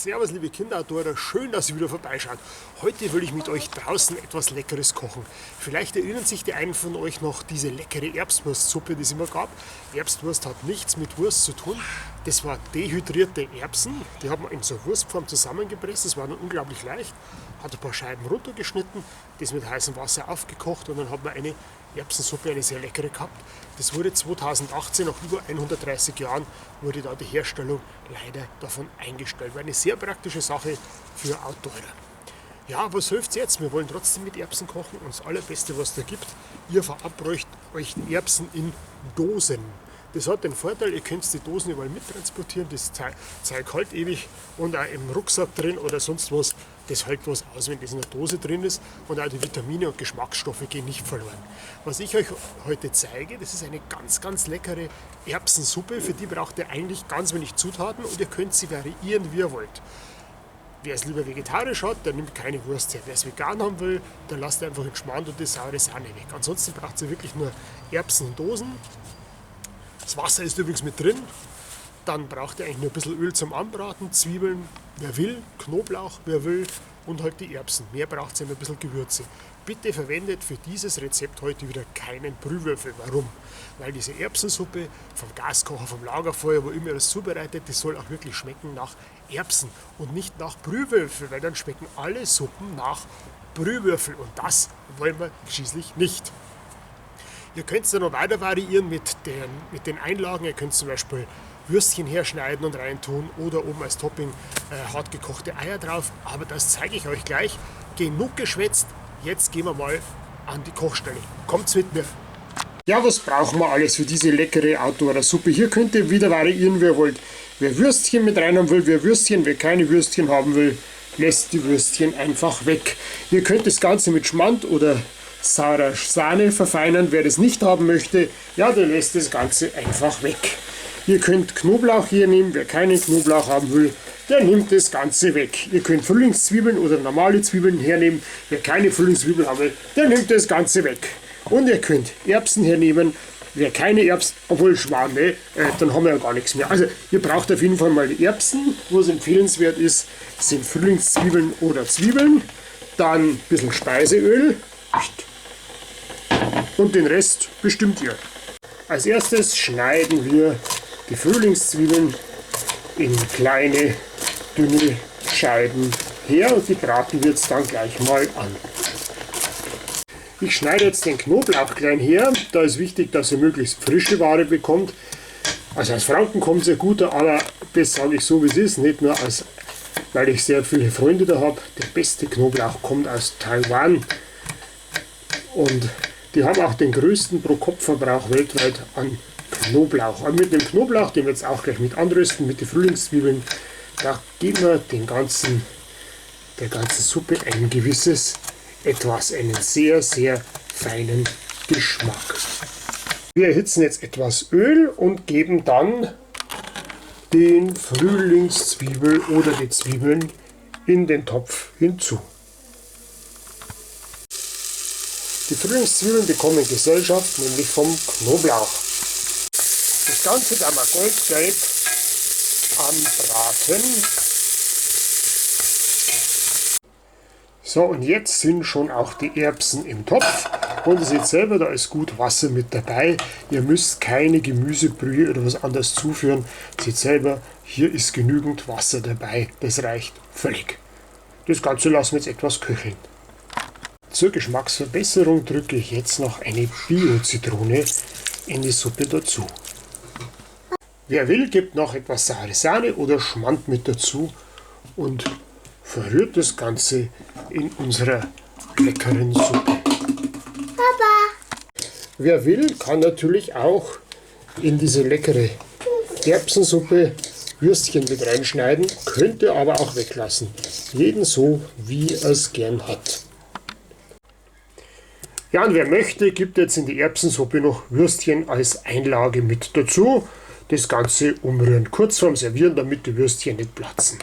Servus liebe Kinderautoren, schön, dass ihr wieder vorbeischaut. Heute will ich mit euch draußen etwas Leckeres kochen. Vielleicht erinnern sich die einen von euch noch diese leckere Erbswurstsuppe, die es immer gab. Erbswurst hat nichts mit Wurst zu tun. Das war dehydrierte Erbsen, die haben wir in so Wurstform zusammengepresst, das war dann unglaublich leicht. Hat ein paar Scheiben runtergeschnitten, das mit heißem Wasser aufgekocht und dann hat man eine Erbsensuppe, eine sehr leckere gehabt. Das wurde 2018, nach über 130 Jahren, wurde da die Herstellung leider davon eingestellt. War eine sehr praktische Sache für Outdoorer. Ja, was hilft's jetzt? Wir wollen trotzdem mit Erbsen kochen und das Allerbeste, was da gibt, ihr verabreicht euch die Erbsen in Dosen. Das hat den Vorteil, ihr könnt die Dosen überall mittransportieren, das Zeug hält ewig und auch im Rucksack drin oder sonst was, das hält was aus, wenn das in der Dose drin ist und auch die Vitamine und Geschmacksstoffe gehen nicht verloren. Was ich euch heute zeige, das ist eine ganz, ganz leckere Erbsensuppe, für die braucht ihr eigentlich ganz wenig Zutaten und ihr könnt sie variieren, wie ihr wollt. Wer es lieber vegetarisch hat, der nimmt keine Wurst her. Wer es vegan haben will, der lasst einfach den Schmand und die saure Sahne weg. Ansonsten braucht ihr wirklich nur Erbsen in Dosen. Das Wasser ist übrigens mit drin. Dann braucht ihr eigentlich nur ein bisschen Öl zum Anbraten, Zwiebeln, wer will, Knoblauch, wer will und halt die Erbsen. Mehr braucht ihr ein bisschen Gewürze. Bitte verwendet für dieses Rezept heute wieder keinen Brühwürfel. Warum? Weil diese Erbsensuppe vom Gaskocher, vom Lagerfeuer, wo immer ihr das zubereitet, das soll auch wirklich schmecken nach Erbsen und nicht nach Brühwürfel, weil dann schmecken alle Suppen nach Brühwürfel und das wollen wir schließlich nicht. Ihr könnt es dann noch weiter variieren mit den Einlagen. Ihr könnt zum Beispiel Würstchen herschneiden und reintun oder oben als Topping hart gekochte Eier drauf. Aber das zeige ich euch gleich. Genug geschwätzt, jetzt gehen wir mal an die Kochstelle. Kommt's mit mir. Ja, was brauchen wir alles für diese leckere Outdoorer-Suppe? Hier könnt ihr wieder variieren, wie ihr wollt. Wer Würstchen mit rein haben will, wer Würstchen, wer keine Würstchen haben will, lässt die Würstchen einfach weg. Ihr könnt das Ganze mit Schmand oder saurer Sahne verfeinern. Wer das nicht haben möchte, ja, der lässt das Ganze einfach weg. Ihr könnt Knoblauch hier nehmen. Wer keinen Knoblauch haben will, der nimmt das Ganze weg. Ihr könnt Frühlingszwiebeln oder normale Zwiebeln hernehmen. Wer keine Frühlingszwiebeln haben will, der nimmt das Ganze weg. Und ihr könnt Erbsen hernehmen. Wer keine Erbsen, obwohl Schwane, dann haben wir ja gar nichts mehr. Also ihr braucht auf jeden Fall mal die Erbsen. Was empfehlenswert ist, sind Frühlingszwiebeln oder Zwiebeln. Dann ein bisschen Speiseöl. Und den Rest bestimmt ihr. Als erstes schneiden wir die Frühlingszwiebeln in kleine, dünne Scheiben her und die braten wir jetzt dann gleich mal an. Ich schneide jetzt den Knoblauch klein her. Da ist wichtig, dass ihr möglichst frische Ware bekommt. Also aus Franken kommt sehr gut, aber das sage ich so wie es ist, nicht nur weil ich sehr viele Freunde da habe. Der beste Knoblauch kommt aus Taiwan. Und die haben auch den größten Pro-Kopf-Verbrauch weltweit an Knoblauch. Aber mit dem Knoblauch, den wir jetzt auch gleich mit anrösten, mit den Frühlingszwiebeln, da geben wir der ganzen Suppe ein gewisses Etwas, einen sehr, sehr feinen Geschmack. Wir erhitzen jetzt etwas Öl und geben dann den Frühlingszwiebel oder die Zwiebeln in den Topf hinzu. Die Frühlingszwiebeln bekommen Gesellschaft, nämlich vom Knoblauch. Das Ganze dann mal goldgelb anbraten. So, und jetzt sind schon auch die Erbsen im Topf. Und ihr seht selber, da ist gut Wasser mit dabei. Ihr müsst keine Gemüsebrühe oder was anderes zuführen. Ihr seht selber, hier ist genügend Wasser dabei. Das reicht völlig. Das Ganze lassen wir jetzt etwas köcheln. Zur Geschmacksverbesserung drücke ich jetzt noch eine Bio-Zitrone in die Suppe dazu. Wer will, gibt noch etwas saure Sahne oder Schmand mit dazu und verrührt das Ganze in unserer leckeren Suppe. Papa! Wer will, kann natürlich auch in diese leckere Erbsensuppe Würstchen mit reinschneiden, könnte aber auch weglassen. Jeden so, wie er es gern hat. Ja, und wer möchte, gibt jetzt in die Erbsensuppe noch Würstchen als Einlage mit dazu. Das Ganze umrühren, kurz vorm Servieren, damit die Würstchen nicht platzen.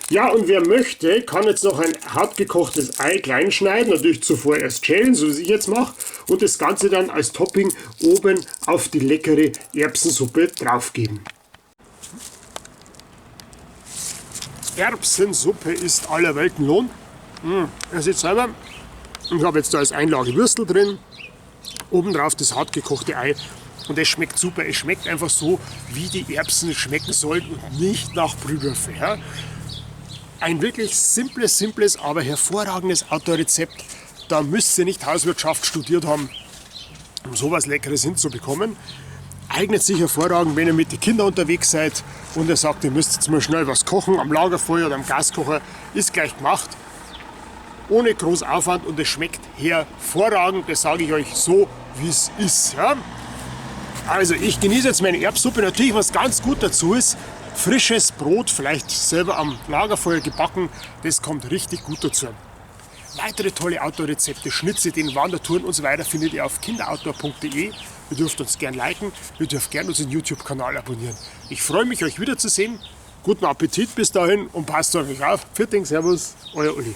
Ja, und wer möchte, kann jetzt noch ein hart gekochtes Ei klein schneiden, natürlich zuvor erst schälen, so wie ich jetzt mache, und das Ganze dann als Topping oben auf die leckere Erbsensuppe drauf geben. Erbsensuppe ist aller Welten Lohn. Ihr seht selber, ich habe jetzt da als Einlage Würstel drin, obendrauf das hart gekochte Ei und es schmeckt super. Es schmeckt einfach so, wie die Erbsen schmecken sollen und nicht nach Brühwürfel. Ja? Ein wirklich simples, aber hervorragendes Outdoor-Rezept. Da müsst ihr nicht Hauswirtschaft studiert haben, um sowas Leckeres hinzubekommen. Eignet sich hervorragend, wenn ihr mit den Kindern unterwegs seid und ihr sagt, ihr müsst jetzt mal schnell was kochen am Lagerfeuer oder am Gaskocher. Ist gleich gemacht, ohne groß Aufwand und es schmeckt hervorragend. Das sage ich euch so, wie es ist. Ja? Also ich genieße jetzt meine Erbsuppe. Natürlich, was ganz gut dazu ist, frisches Brot, vielleicht selber am Lagerfeuer gebacken. Das kommt richtig gut dazu. Weitere tolle Outdoor-Rezepte, Schnitzelideen, Wandertouren und so weiter findet ihr auf kinderoutdoor.de. Ihr dürft uns gern liken, ihr dürft gern unseren YouTube-Kanal abonnieren. Ich freue mich, euch wiederzusehen. Guten Appetit bis dahin und passt auf euch auf. Vielen Dank, Servus, euer Uli.